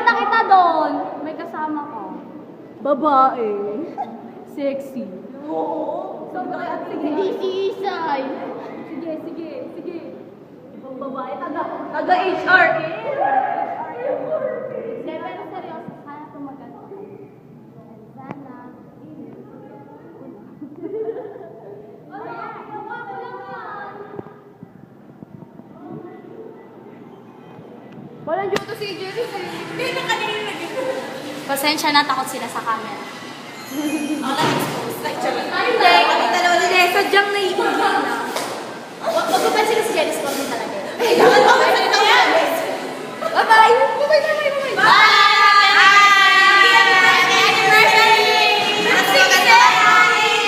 makita kita doon. May kasama ka. Babae. Sexy. Oo. Hindi si Isay. Sige. Ibang babae, taga-HR eh. Hindi, pero seryoso. Sana tumagal ako. Sana. Walang juto si Jerry. Hindi na kanina nag-ito. Pasensya na, takot sila sa camera. Ako lang expose. Like, charot. Hindi, sadyang